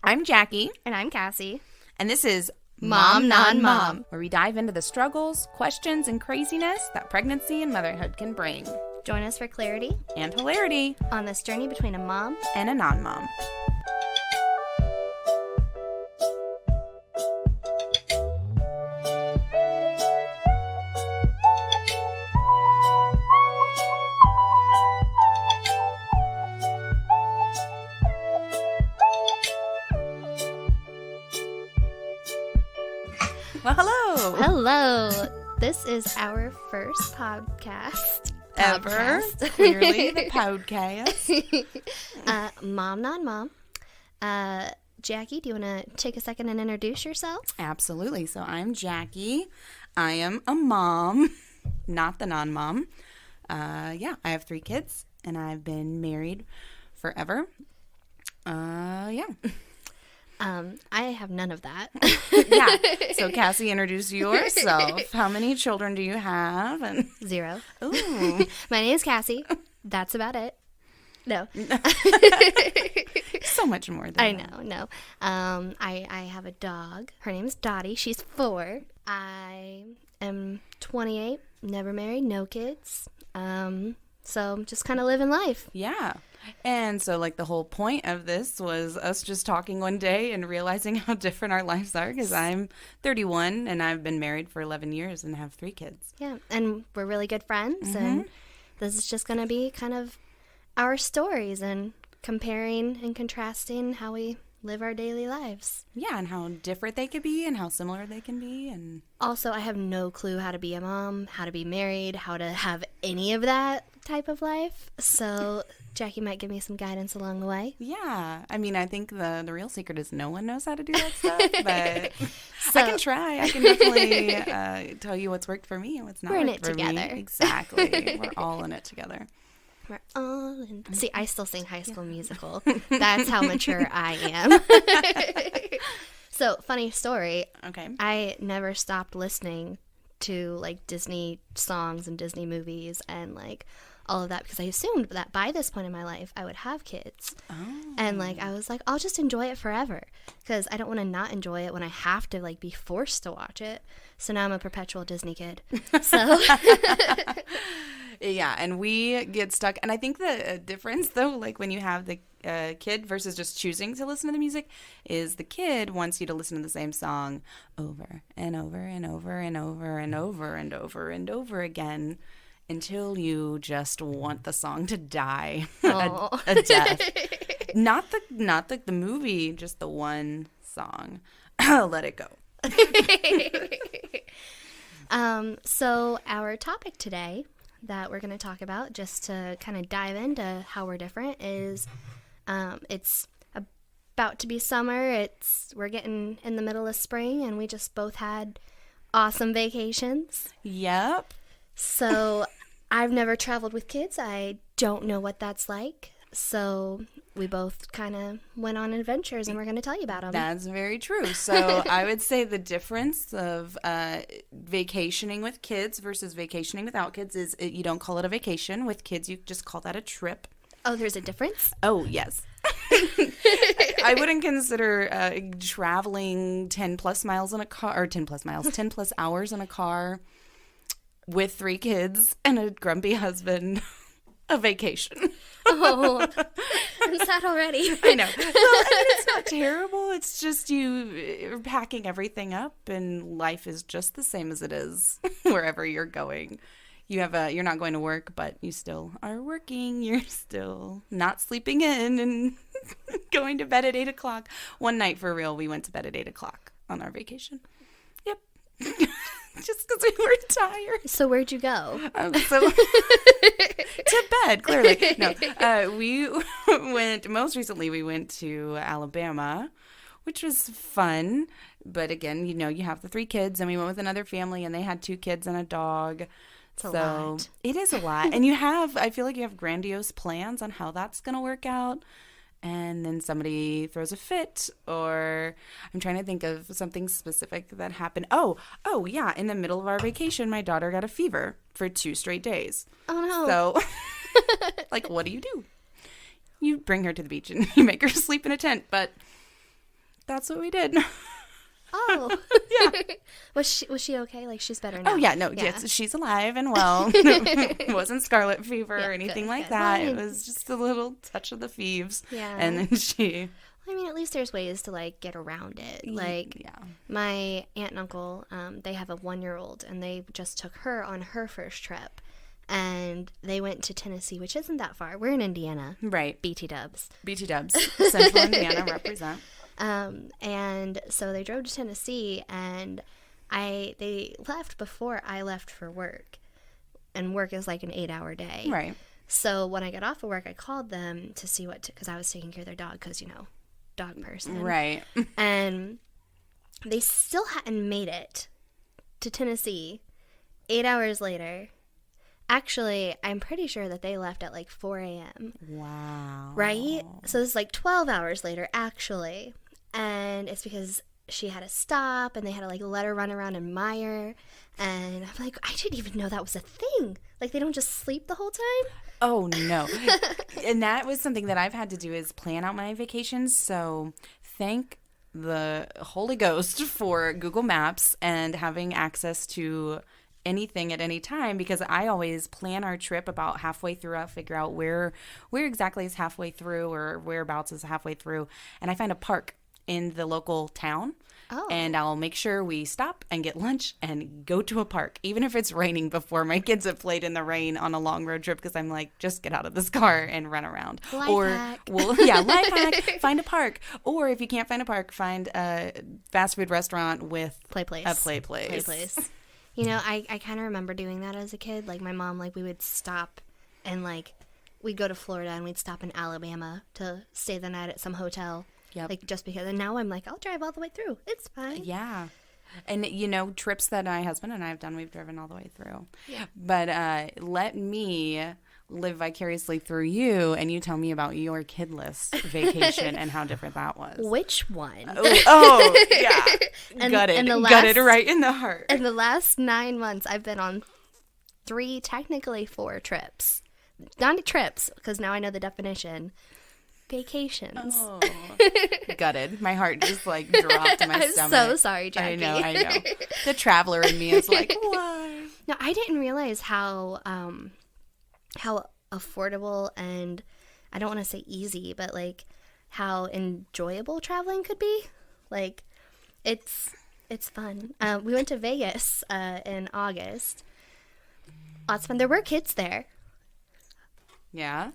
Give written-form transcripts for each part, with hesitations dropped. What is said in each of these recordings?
I'm Jackie. And I'm Kassie. And this is Mom, Non-Mom, where we dive into the struggles, questions, and craziness that pregnancy and motherhood can bring. Join us for clarity And hilarity on this journey between a mom and a non-mom. Well, hello. Hello. This is our first podcast. Ever. Clearly the podcast. Mom, Non-Mom. Jackie, do you want to take a second and introduce yourself? Absolutely. So I'm Jackie. I am a mom, not the non-mom. I have 3 kids, and I've been married forever. I have none of that. Yeah. So Kassie, introduce yourself. How many children do you have? And 0. ooh, My name is Kassie. That's about it. No. so much more than I that. know, no. I have a dog. Her name's Dottie. She's 4. I am 28, never married, no kids. So just kind of living life. Yeah. And so, like, the whole point of this was us just talking one day and realizing how different our lives are, because I'm 31 and I've been married for 11 years and have 3 kids. Yeah, and we're really good friends, and this is just going to be kind of our stories and comparing and contrasting how we live our daily lives. Yeah, and how different they could be and how similar they can be. And Also, I have no clue how to be a mom, how to be married, how to have any of that type of life. So Jackie might give me some guidance along the way. yeah, I mean, I think the real secret is no one knows how to do that stuff, but So- I can try. I can definitely tell you what's worked for me and what's not We're in worked it for me. together. Exactly. We're all in it together. We're all in. See, I still sing High School Musical. That's how mature I am. So, funny story. Okay. I never stopped listening to like Disney songs and Disney movies and like all of that because I assumed that by this point in my life I would have kids. Oh. And like I was like, I'll just enjoy it forever because I don't want to not enjoy it when I have to like be forced to watch it. So now I'm a perpetual Disney kid. So Yeah, and we get stuck. And I think the difference, though, like when you have the kid versus just choosing to listen to the music, is the kid wants you to listen to the same song over and over and over and over and over and over and over again until you just want the song to die a death. Not the movie, just the one song. Let it go. So our topic today that we're going to talk about, just to kind of dive into how we're different, is it's about to be summer. We're getting in the middle of spring, and we just both had awesome vacations. Yep. So I've never traveled with kids. I don't know what that's like. So we both kind of went on adventures, and we're going to tell you about them. That's very true. So I would say the difference of vacationing with kids versus vacationing without kids is you don't call it a vacation. With kids, you just call that a trip. Oh, there's a difference? Oh, yes. I wouldn't consider traveling 10 plus miles in a car, or 10 plus miles, 10 plus hours in a car with 3 kids and a grumpy husband a vacation. Oh, I'm sad already. I know. Well, I mean, it's not terrible. It's just you're packing everything up, and life is just the same as it is wherever you're going. You're not going to work, but you still are working. You're still not sleeping in and going to bed at 8 o'clock. One night, for real, we went to bed at 8 o'clock on our vacation. Yep. Just because we were tired. So where'd you go? To bed, clearly. No, most recently we went to Alabama, which was fun. But again, you have the 3 kids, and we went with another family, and they had 2 kids and a dog. It's a lot. It is a lot. And I feel like you have grandiose plans on how that's going to work out. And then somebody throws a fit, or I'm trying to think of something specific that happened. Oh, yeah. In the middle of our vacation, my daughter got a fever for 2 straight days. Oh, no. So, like, what do? You bring her to the beach and you make her sleep in a tent, but that's what we did. Oh. Yeah. Was she okay? Like, she's better now? Oh, yeah, no, Yeah. yes, she's alive and well. It wasn't scarlet fever or anything good, like good. that. Well, It was just a little touch of the feves. Yeah. And then she... I mean, at least there's ways to, like, get around it. Like, yeah. my aunt and uncle, they have a 1-year-old, and they just took her on her first trip. And they went to Tennessee, which isn't that far. We're in Indiana. Right. BT dubs. BT dubs. Central Indiana represent. And so they drove to Tennessee, and they left before I left for work. And work is like an 8-hour day. Right. So when I got off of work, I called them to see because I was taking care of their dog, because, dog person. Right. And they still hadn't made it to Tennessee 8 hours later. Actually, I'm pretty sure that they left at like 4 a.m. Wow. Right? So it's like 12 hours later, actually. And it's because she had to stop, and they had to like let her run around in mire. And I'm like, I didn't even know that was a thing. Like, they don't just sleep the whole time? Oh, no. And that was something that I've had to do, is plan out my vacations. So thank the Holy Ghost for Google Maps and having access to anything at any time, because I always plan our trip about halfway through. I'll figure out where exactly is halfway through, or whereabouts is halfway through. And I find a park in the local town. Oh. And I'll make sure we stop and get lunch and go to a park, even if it's raining, before my kids have played in the rain on a long road trip, because I'm like, just get out of this car and run around. Life hack. Life hack, find a park. Or if you can't find a park, find a fast food restaurant with Play place. a play place. Play place. I kind of remember doing that as a kid. Like, my mom, like, we would stop and, like, we'd go to Florida and we'd stop in Alabama to stay the night at some hotel. Yep. Like, just because. And now I'm like, I'll drive all the way through. It's fine. Yeah. And, trips that my husband and I have done, we've driven all the way through. Yeah. But let me live vicariously through you, and you tell me about your kidless vacation and how different that was. Which one? Oh yeah. Got it right in the heart. In the last 9 months, I've been on 3, technically 4 trips. Not trips, because now I know the definition. Vacations. Oh, gutted. My heart just like dropped in my stomach. I'm so sorry, Jacki. I know. The traveler in me is like, why? No, I didn't realize how affordable, and I don't want to say easy, but like how enjoyable traveling could be. Like, it's fun. We went to Vegas in August. Lots of fun. There were kids there. Yeah.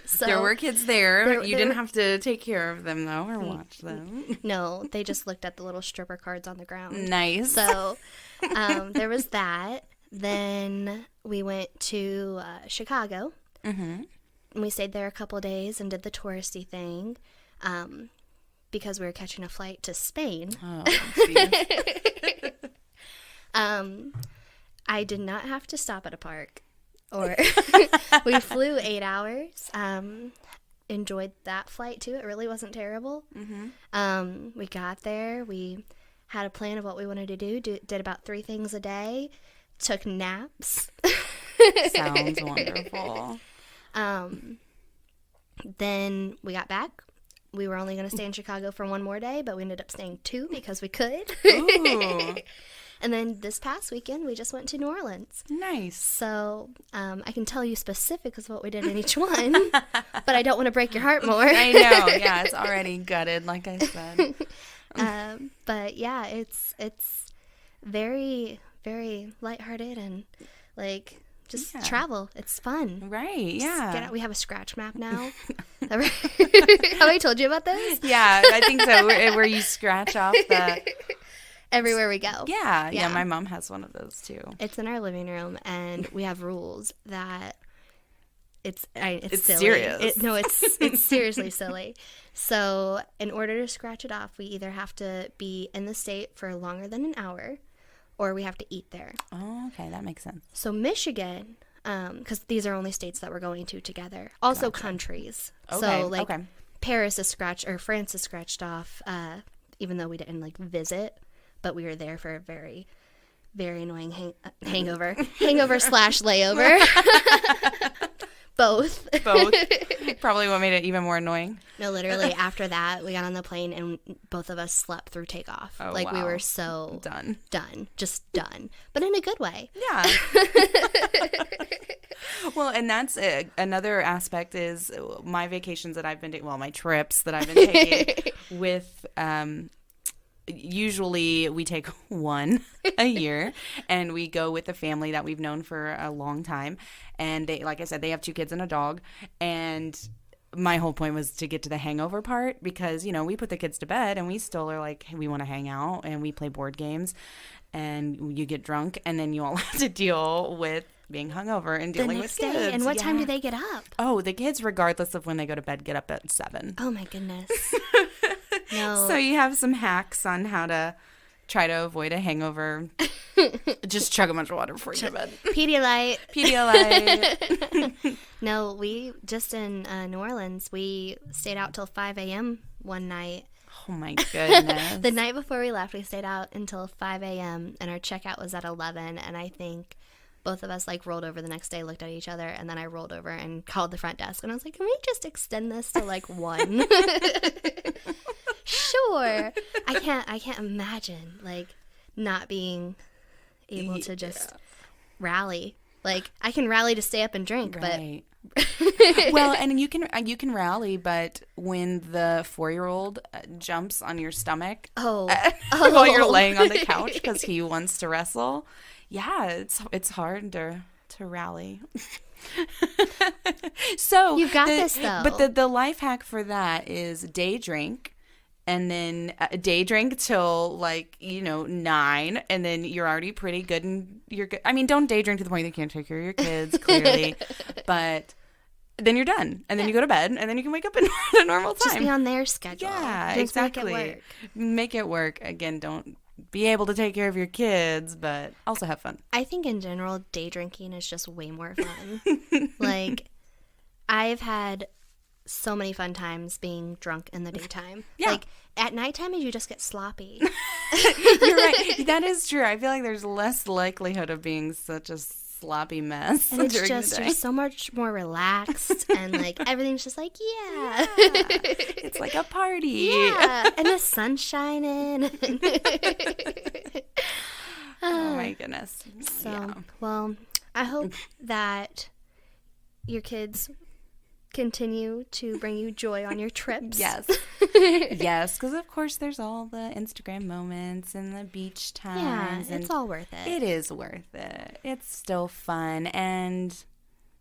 So there were kids there. You didn't were... have to take care of them, though, or watch them. No, they just looked at the little stripper cards on the ground. Nice. So there was that. Then we went to Chicago. Mm-hmm. And we stayed there a couple of days and did the touristy thing because we were catching a flight to Spain. Oh, I did not have to stop at a park. Or we flew 8 hours. Enjoyed that flight too. It really wasn't terrible. Mm-hmm. We got there. We had a plan of what we wanted to do. Did about 3 things a day. Took naps. Sounds wonderful. Then we got back. We were only going to stay in Chicago for 1 more day, but we ended up staying 2 because we could. Ooh. And then this past weekend, we just went to New Orleans. Nice. So I can tell you specifics of what we did in each one, but I don't want to break your heart more. I know. Yeah, it's already gutted, like I said. But yeah, it's very, very lighthearted and like just travel. It's fun. Right. Yeah. Get out. We have a scratch map now. Have I told you about this? Yeah, I think so. Where you scratch off the... Everywhere we go. Yeah, my mom has one of those too. It's in our living room, and we have rules that it's silly. Serious. It's seriously silly. So in order to scratch it off, we either have to be in the state for longer than an hour, or we have to eat there. Oh, okay, that makes sense. So Michigan, because these are only states that we're going to together. Also countries. Okay. So like Paris is scratched, or France is scratched off, even though we didn't like visit. But we were there for a very, very annoying hangover / layover. Both. Both. Probably what made it even more annoying. No, literally, after that, we got on the plane and both of us slept through takeoff. Oh, like, we wow. were so Done. Just done. But in a good way. Yeah. Well, and that's another aspect is my vacations that I've been taking, well, my trips that I've been taking with, usually we take one a year, and we go with a family that we've known for a long time. And they, like I said, they have 2 kids and a dog. And my whole point was to get to the hangover part because, you know, we put the kids to bed and we still are like, hey, we want to hang out and we play board games and you get drunk and then you all have to deal with being hungover and dealing with kids. And what time do they get up? Oh, the kids, regardless of when they go to bed, get up at 7. Oh, my goodness. No. So you have some hacks on how to try to avoid a hangover. Just chug a bunch of water before you go to bed. Pedialyte. Pedialyte. No, we just in New Orleans, we stayed out till 5 a.m. one night. Oh, my goodness. The night before we left, we stayed out until 5 a.m. and our checkout was at 11. And I think both of us like rolled over the next day, looked at each other, and then I rolled over and called the front desk. And I was like, can we just extend this to like 1? Sure. I can't imagine like not being able to just rally. Like I can rally to stay up and drink, right. Well, and you can rally, but when the 4-year-old jumps on your stomach while you're laying on the couch because he wants to wrestle, yeah, it's hard to rally. So you got this though. But the life hack for that is day drink. And then day drink till 9, and then you're already pretty good and you're good. I mean, don't day drink to the point that you can't take care of your kids, clearly, but then you're done, and then you go to bed, and then you can wake up at a normal time. Just be on their schedule. Yeah, just exactly. Make it work. Again, don't be able to take care of your kids, but also have fun. I think in general, day drinking is just way more fun. Like, I've had so many fun times being drunk in the daytime. Yeah. Like at nighttime, you just get sloppy. You're right. That is true. I feel like there's less likelihood of being such a sloppy mess. And it's just, you're so much more relaxed and like everything's just like, yeah. It's like a party. Yeah. And the sun's shining. Oh my goodness. So, yeah. Well, I hope that your kids continue to bring you joy on your trips. Yes. Yes, because of course there's all the Instagram moments and the beach times. Yeah, it's all worth it. It is worth it. It's still fun, and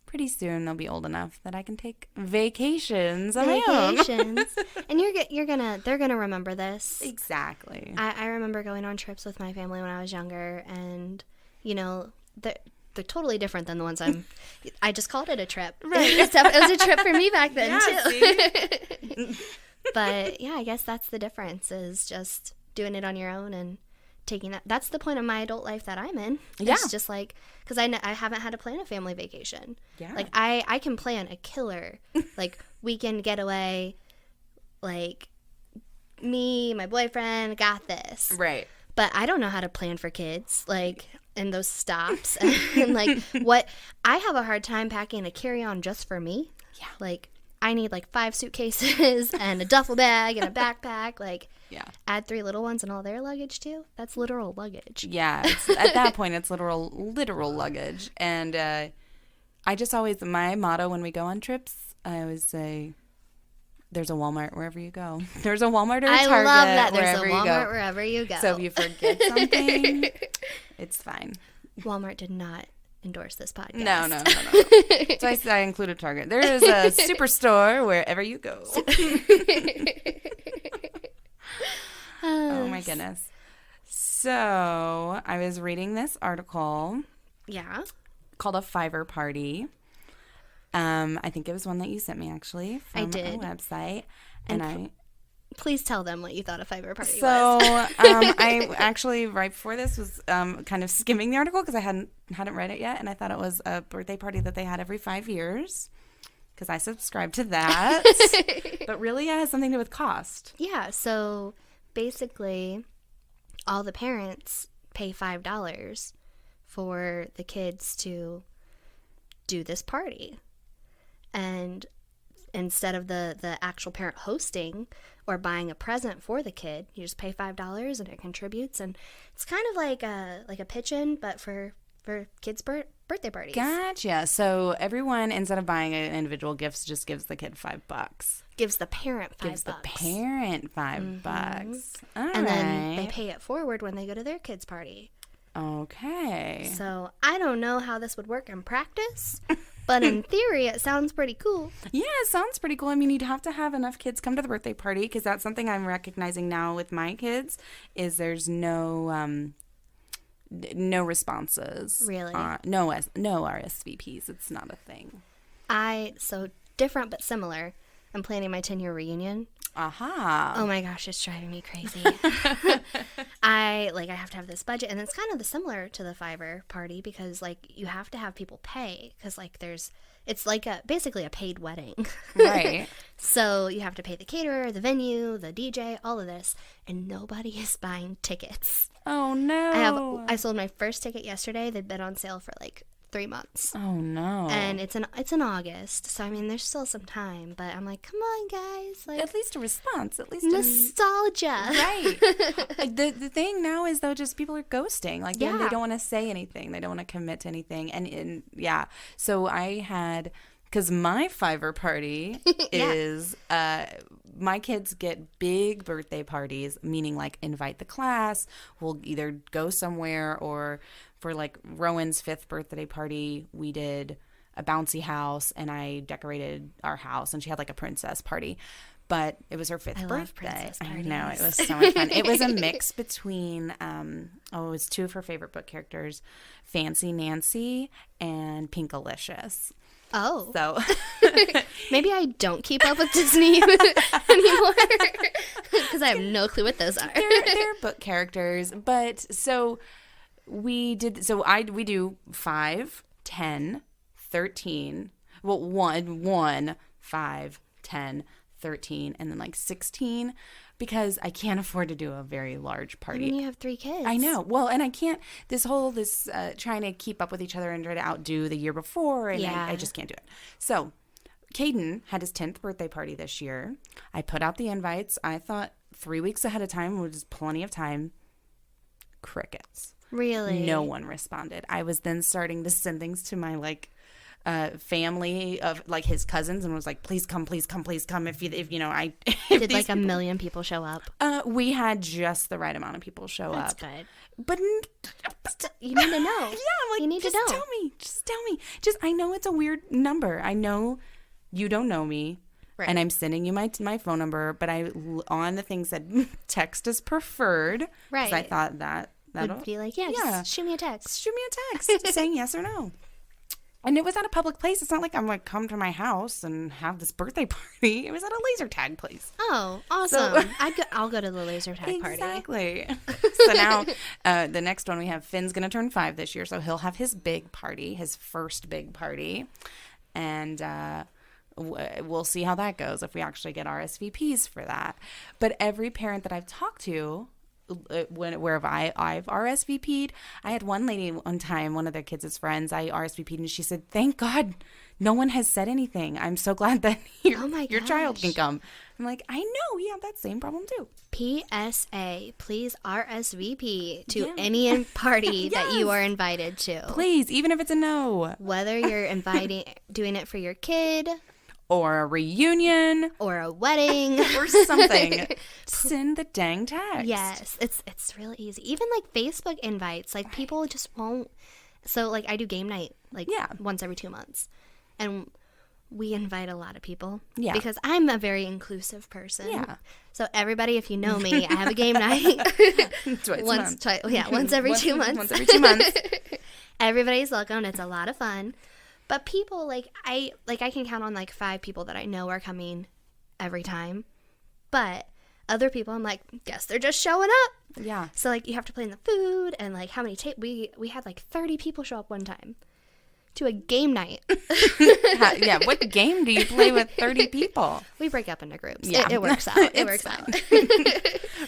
pretty soon they'll be old enough that I can take vacations on my own. And they're gonna remember this. Exactly. I remember going on trips with my family when I was younger, and they're totally different than the ones I just called it a trip. Right. It was a trip for me back then, too. But, yeah, I guess that's the difference, is just doing it on your own and taking that. That's the point of my adult life that I'm in. Yeah. It's just like, because I haven't had to plan a family vacation. Yeah. Like, I can plan a killer, like, weekend getaway, like, me, my boyfriend, got this. Right. But I don't know how to plan for kids, like, in those stops. And, like, what I have a hard time packing a carry-on just for me. Yeah. Like, I need, like, 5 suitcases and a duffel bag and a backpack. Like, yeah. Add 3 little ones and all their luggage, too. That's literal luggage. Yeah. At that point, it's literal luggage. And I just always, my motto when we go on trips, I always say, there's a Walmart wherever you go. There's a Walmart or a Target. I love that. There's wherever a Walmart wherever you go. So if you forget something, it's fine. Walmart did not endorse this podcast. No. So I included Target. There is a superstore wherever you go. Oh my goodness. So I was reading this article. Yeah. Called A Fiverr Party. I think it was one that you sent me, actually, from I did. a website. Please tell them what you thought a Fiverr Party was. So I actually, right before this, was kind of skimming the article because I hadn't read it yet, and I thought it was a birthday party that they had every 5 years because I subscribe to that. But really, it has something to do with cost. Yeah, so basically, all the parents pay $5 for the kids to do this party. And instead of the actual parent hosting or buying a present for the kid, you just pay $5 and it contributes. And it's kind of like a pitch-in, but for kids' birthday parties. Gotcha. So everyone, instead of buying an individual gifts, just gives the kid $5. Gives the parent $5. Gives the parent $5. All And right. then they pay it forward when they go to their kid's party. Okay. So I don't know how this would work in practice, but in theory, it sounds pretty cool. Yeah, it sounds pretty cool. I mean, you'd have to have enough kids come to the birthday party, because that's something I'm recognizing now with my kids, is there's no responses. Really? No RSVPs. It's not a thing. So different but similar. I'm planning my 10-year reunion. Aha. Oh my gosh, it's driving me crazy. I have to have this budget, and it's kind of similar to the Fiverr party, because you have to have people pay, because it's basically a paid wedding. Right. So you have to pay the caterer, the venue, the DJ, all of this, and nobody is buying tickets. Oh no. I sold my first ticket yesterday. They've been on sale for 3 months. Oh no. And it's in August, so I mean there's still some time, but I'm like, come on guys, at least a response, at least nostalgia. Right. The thing now is, though, just people are ghosting. They don't want to say anything, they don't want to commit to anything, and yeah. So I had, because my Fiverr party is my kids get big birthday parties, meaning invite the class. We'll either go somewhere, or for Rowan's 5th birthday party, we did a bouncy house, and I decorated our house, and she had a princess party. But it was her 5th birthday. I know, it was so much fun. It was a mix between it was 2 of her favorite book characters, Fancy Nancy and Pinkalicious. Oh. So maybe I don't keep up with Disney anymore, because I have no clue what those are. They're book characters, but so we do 5, 10, 13. Well, 1, 5, 10, 13, and then 16, because I can't afford to do a very large party. I mean, you have 3 kids. I know. Well, and I can't, this trying to keep up with each other and try to outdo the year before, and I just can't do it. So Caden had his 10th birthday party this year. I put out the invites. I thought 3 weeks ahead of time was plenty of time. Crickets. Really? No one responded. I was then starting to send things to my family of his cousins, and was like, please come, please come, please come. If I did a million people show up. We had just the right amount of people show That's up. Good. But you need to know. Yeah, you need to know. Just tell me. I know it's a weird number. I know you don't know me. Right. And I'm sending you my phone number, but on the thing said text is preferred. Right. I thought that'll be just shoot me a text. Shoot me a text saying yes or no. And it was at a public place. It's not like I'm come to my house and have this birthday party. It was at a laser tag place. Oh, awesome. So, I'll go to the laser tag party. Exactly. So now the next one we have, Finn's going to turn 5 this year. So he'll have his big party, his first big party. And we'll see how that goes, if we actually get RSVPs for that. But every parent that I've talked to, where I've RSVP'd, I had one lady one time, one of their kids' friends, I RSVP'd, and she said, thank God no one has said anything. I'm so glad that your child can come. I'm like, I know, we have that same problem too. PSA, please RSVP to any party that you are invited to. Please, even if it's a no. Whether you're doing it for your kid, or a reunion, or a wedding, or something. Send the dang text. Yes, it's really easy. Even Facebook invites, people just won't. So I do game night once every 2 months, and we invite a lot of people. Yeah, because I'm a very inclusive person. Yeah. So everybody, if you know me, I have a game night once every 2 months. Once every 2 months. Everybody's welcome. It's a lot of fun. But people, I can count on 5 people that I know are coming every time. But other people, I'm like, guess they're just showing up. Yeah. So you have to plan the food, and how many we had 30 people show up one time to a game night. Yeah. What game do you play with 30 people? We break up into groups. Yeah. It works out. It works out.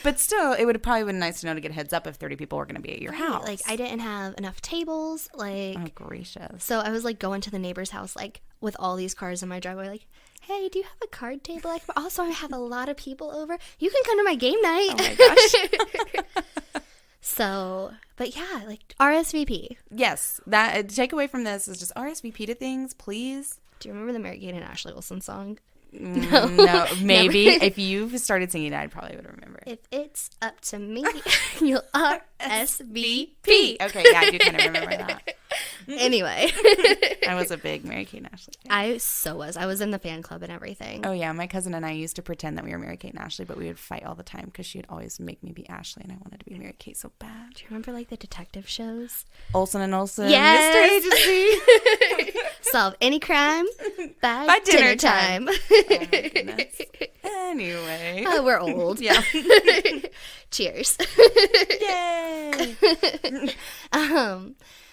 But still, it would probably been nice to know to get a heads up if 30 people were going to be at your house. Like, I didn't have enough tables. Like, oh, gracious. So I was like going to the neighbor's house, like with all these cars in my driveway, like, hey, do you have a card table? Like, also, I have a lot of people over. You can come to my game night. Oh my gosh. So, but yeah, like RSVP. Yes. That takeaway from this is just RSVP to things, please. Do you remember the Mary Kate and Ashley Wilson song? No, maybe. If you started singing it, I probably would remember. If it's up to me, you'll RSVP. Okay, yeah, I do kind of remember that. Anyway. I was a big Mary Kate and Ashley fan. I was in the fan club and everything. Oh, yeah. My cousin and I used to pretend that we were Mary Kate and Ashley, but we would fight all the time because she would always make me be Ashley, and I wanted to be Mary Kate so bad. Do you remember, like, the detective shows? Olsen and Olsen. Yes! Mystery Agency. Solve any crime by dinner time. Oh, my goodness. Anyway. We're old. Yeah. Cheers. Yay!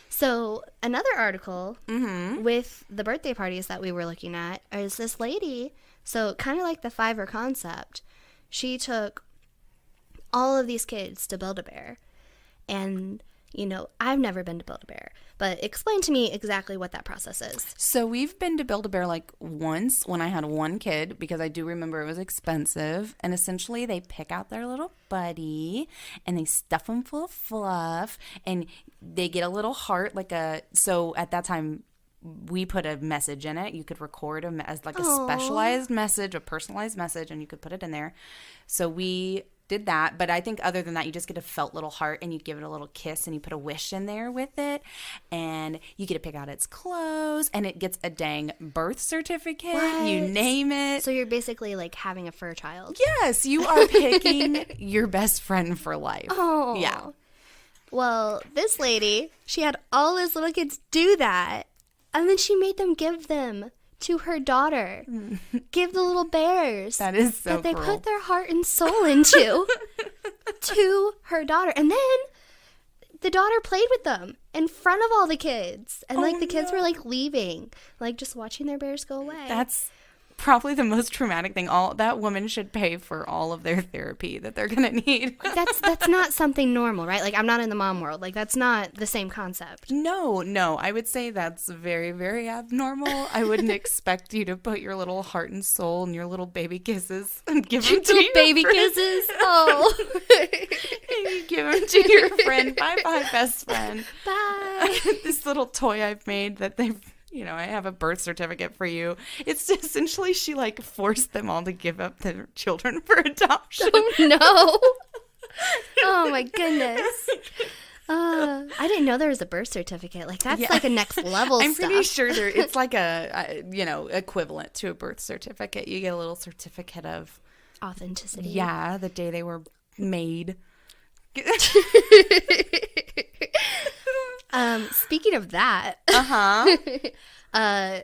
So another article with the birthday parties that we were looking at is this lady. So kind of like the Fiverr concept, she took all of these kids to Build-A-Bear. And, you know, I've never been to Build-A-Bear, but explain to me exactly what that process is. So we've been to Build-A-Bear like once when I had one kid, because I do remember it was expensive. And essentially they pick out their little buddy and they stuff them full of fluff, and they get a little heart, so at that time we put a message in it. You could record as like a specialized message, a personalized message, and you could put it in there. So we did that, but I think other than that, you just get a felt little heart and you give it a little kiss and you put a wish in there with it, and you get to pick out its clothes, and it gets a dang birth certificate. What? You name it. So you're basically like having a fur child. Yes, you are picking your best friend for life. Oh. Yeah. Well, this lady, she had all those little kids do that, and then she made them give them to her daughter. Give the little bears. That is so that they cruel. put their heart and soul into to her daughter. And then the daughter played with them in front of all the kids. And like the kids were like leaving, like just watching their bears go away. That's probably the most traumatic thing. That woman should pay for all of their therapy that they're gonna need. That's not something normal, right? Like, I'm not in the mom world. Like, that's not the same concept. No, I would say that's very, very abnormal. I wouldn't expect you to put your little heart and soul and your little baby kisses and give them to your baby friend. kisses. Oh. And you give them to your friend. Bye, best friend. Bye. This little toy I've made that they've. I have a birth certificate for you. It's essentially she like forced them all to give up their children for adoption. Oh no! Oh my goodness! I didn't know there was a birth certificate. Like that's like a next level. I'm stuff. pretty sure it's like a equivalent to a birth certificate. You get a little certificate of authenticity. Yeah, the day they were made. Speaking of that,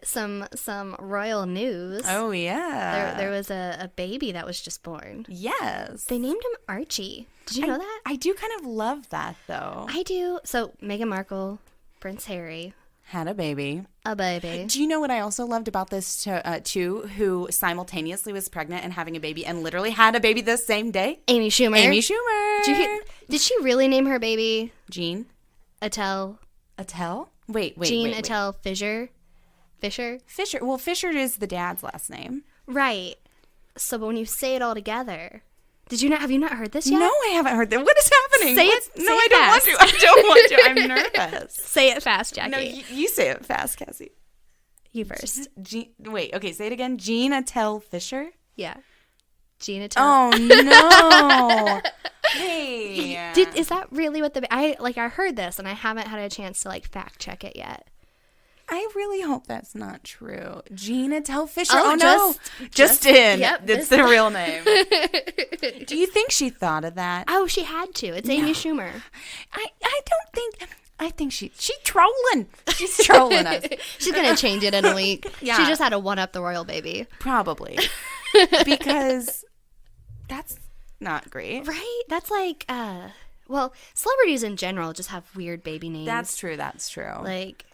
some royal news. Oh yeah, there was a baby that was just born. Yes, they named him Archie. Did you know that? I do kind of love that though. I do. So Meghan Markle, Prince Harry had a baby. Do you know what I also loved about this too? Who simultaneously was pregnant and having a baby and literally had a baby the same day? Amy Schumer. Did she really name her baby Jean? Attell? Wait. Jean Attell Fisher? Well, Fisher is the dad's last name. Right. So but when you say it all together, have you not heard this yet? No, I haven't heard that. What is happening? I don't want to. I'm nervous. Say it fast, Jacki. No, you say it fast, Kassie. You first. Wait, okay, say it again. Jean Attell Fisher? Yeah. Jean Attell. Oh, no. Hey. Is that really what I heard this and I haven't had a chance to fact check it yet. I really hope that's not true. Jean Attell Fisher. Oh no. Justin. Yep. It's the real name. Do you think she thought of that? Oh, she had to. It's Amy Schumer. I think she's trolling. She's trolling us. She's going to change it in a week. Yeah. She just had to one-up the royal baby. Probably. Because that's not great. Right? That's celebrities in general just have weird baby names. That's true. Like...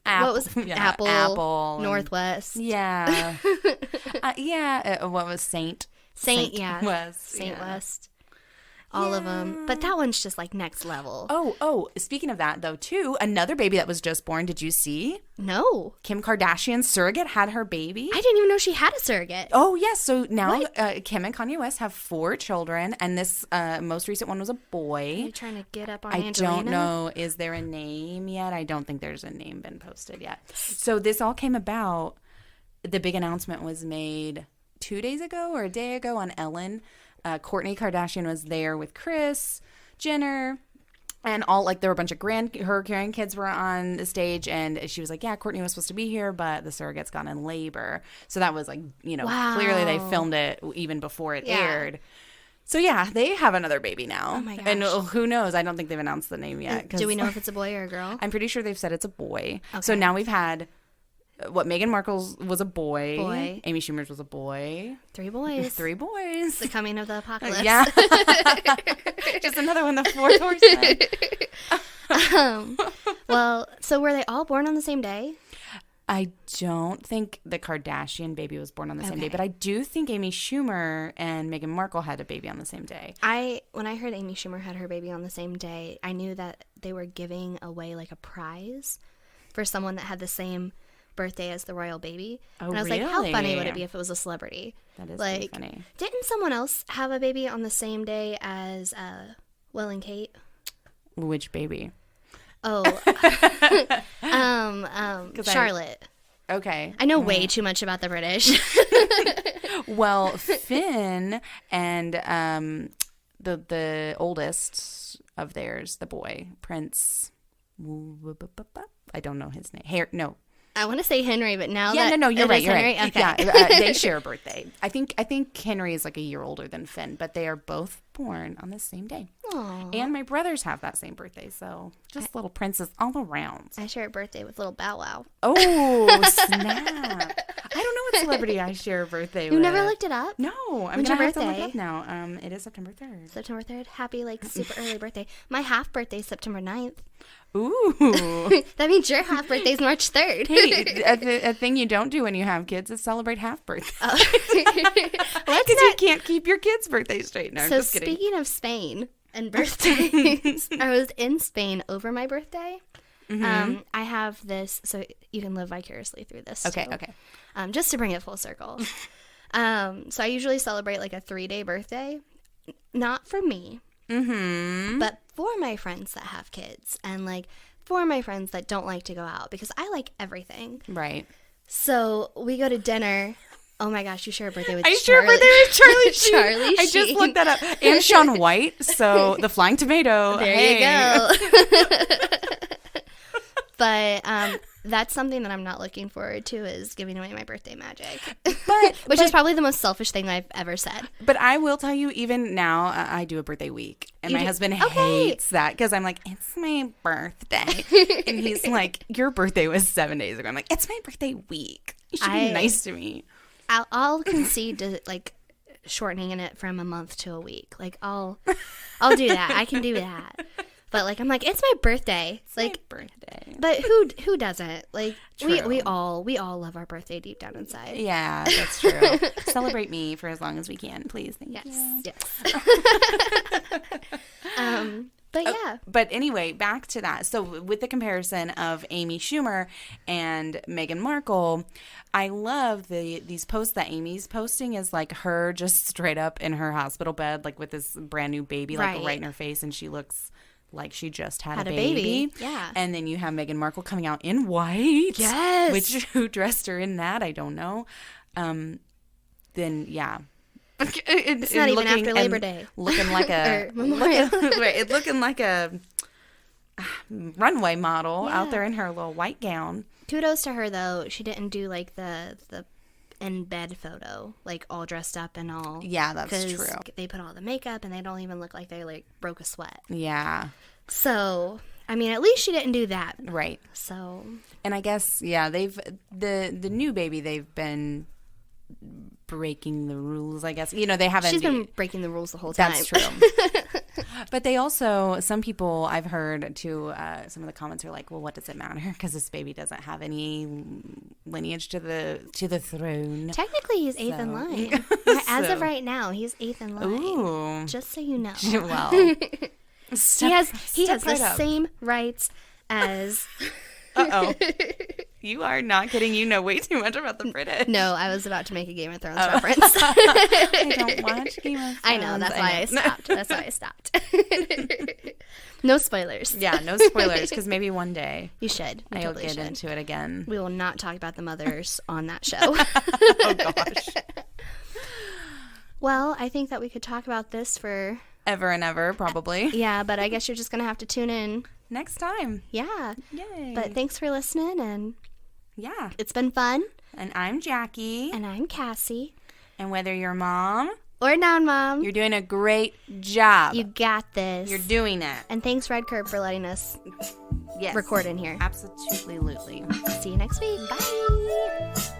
Apple, what was Apple Apple Northwest? Yeah. What was Saint? Saint West. Saint West. All of them. But that one's just like next level. Oh, speaking of that though too, another baby that was just born, did you see? No. Kim Kardashian's surrogate had her baby. I didn't even know she had a surrogate. Oh yes, so now Kim and Kanye West have 4 children, and this most recent one was a boy. Are you trying to get up on I Angelina? don't know. Is there a name yet? I don't think there's a name been posted yet. So this all came about. The big announcement was made 2 days ago or a day ago on Ellen. Kourtney Kardashian was there with Kris Jenner, and all like there were a bunch of her grandkids were on the stage, and she was like, "Yeah, Kourtney was supposed to be here, but the surrogate's gone in labor." So that was like, Wow. clearly they filmed it even before it aired. So yeah, they have another baby now. Oh my gosh. And who knows? I don't think they've announced the name yet. Do we know if it's a boy or a girl? I'm pretty sure they've said it's a boy. Okay. So now we've had. Meghan Markle's was a boy. Boy. Amy Schumer's was a boy. 3 boys. 3 boys. The coming of the apocalypse. Yeah. Just another one, the 4th horseman. Well, so were they all born on the same day? I don't think the Kardashian baby was born on the same day, but I do think Amy Schumer and Meghan Markle had a baby on the same day. When I heard Amy Schumer had her baby on the same day, I knew that they were giving away like a prize for someone that had the same birthday as the royal baby. Oh, and I was like, how funny would it be if it was a celebrity? That is like, really funny. Didn't someone else have a baby on the same day as Will and Kate? Which baby? Oh, Charlotte. Okay. I know way too much about the British. Well, Finn and the oldest of theirs, the boy, Prince. I don't know his name. I want to say Henry, but now you're right. Henry? Okay. Yeah, they share a birthday. I think Henry is like a year older than Finn, but they are both born on the same day. Aww. And my brothers have that same birthday, so just little princes all around. I share a birthday with little Bow Wow. Oh, snap. I don't know what celebrity I share a birthday with. You never looked it up? No, I'm When's going to your have to look birthday? up now. It is September 3rd. September 3rd. Happy, super early birthday. My half birthday is September 9th. Ooh. That means your half birthday is March 3rd. Hey, a thing you don't do when you have kids is celebrate half birthdays. Well, Because you can't keep your kids' birthdays straight. No, I'm so just kidding. speaking of Spain and birthdays, I was in Spain over my birthday. Mm-hmm. I have this, so you can live vicariously through this. Okay, too. okay. Just to bring it full circle. So I usually celebrate like a 3-day birthday, not for me, but for my friends that have kids and like for my friends that don't like to go out because I like everything. Right. So we go to dinner. Oh my gosh, you share a birthday with I share a birthday with Charlie Sheen. Charlie I just Sheen. looked that up. And Shaun White, so the Flying Tomato. There you go. But that's something that I'm not looking forward to is giving away my birthday magic. Which is probably the most selfish thing I've ever said. But I will tell you, even now, I do a birthday week. And my husband hates that because I'm like, it's my birthday. And he's like, your birthday was 7 days ago. I'm like, it's my birthday week. You should be nice to me. I'll concede to like shortening it from a month to a week. Like I'll do that. I can do that. But like I'm like it's my birthday. It's like my birthday. But who doesn't? Like True. we all love our birthday deep down inside. Yeah, that's true. Celebrate me for as long as we can, please. Thank you. Yes. But yeah. But anyway, back to that. So with the comparison of Amy Schumer and Meghan Markle, I love these posts that Amy's posting is like her just straight up in her hospital bed, like with this brand new baby, like right in her face, and she looks like she just had a baby. Yeah. And then you have Meghan Markle coming out in white. Yes. Which who dressed her in that? I don't know. Then yeah. It's not even after Labor Day. Looking like a Memorial. looking like a runway model out there in her little white gown. Kudos to her though. She didn't do like the in bed photo, like all dressed up and all. Yeah, that's true. They put all the makeup and they don't even look like they like broke a sweat. Yeah. So, I mean, at least she didn't do that. Right. So. And I guess they've the new baby they've been breaking the rules. I guess they haven't. She's been breaking the rules the whole time. That's true. But they also, some people I've heard too, some of the comments are like, well, what does it matter? Because this baby doesn't have any lineage to the throne. Technically, he's eighth in line. As of right now, he's eighth in line. Ooh. Just so you know. Well, he has the same rights as... Uh-oh. You are not kidding. You know way too much about the British. No, I was about to make a Game of Thrones reference. I don't watch Game of Thrones. I know. That's why I stopped. No spoilers. Yeah, no spoilers, because maybe one day you should. You I'll totally get should. into it again. We will not talk about the mothers on that show. Oh, gosh. Well, I think that we could talk about this for... Ever and ever, probably. Yeah, but I guess you're just going to have to tune in. Next time. Yeah. Yay. But thanks for listening, and yeah, it's been fun. And I'm Jackie. And I'm Kassie. And whether you're mom or non-mom, you're doing a great job. You got this. You're doing it. And thanks, Red Curb, for letting us record in here. Absolutely. See you next week. Bye.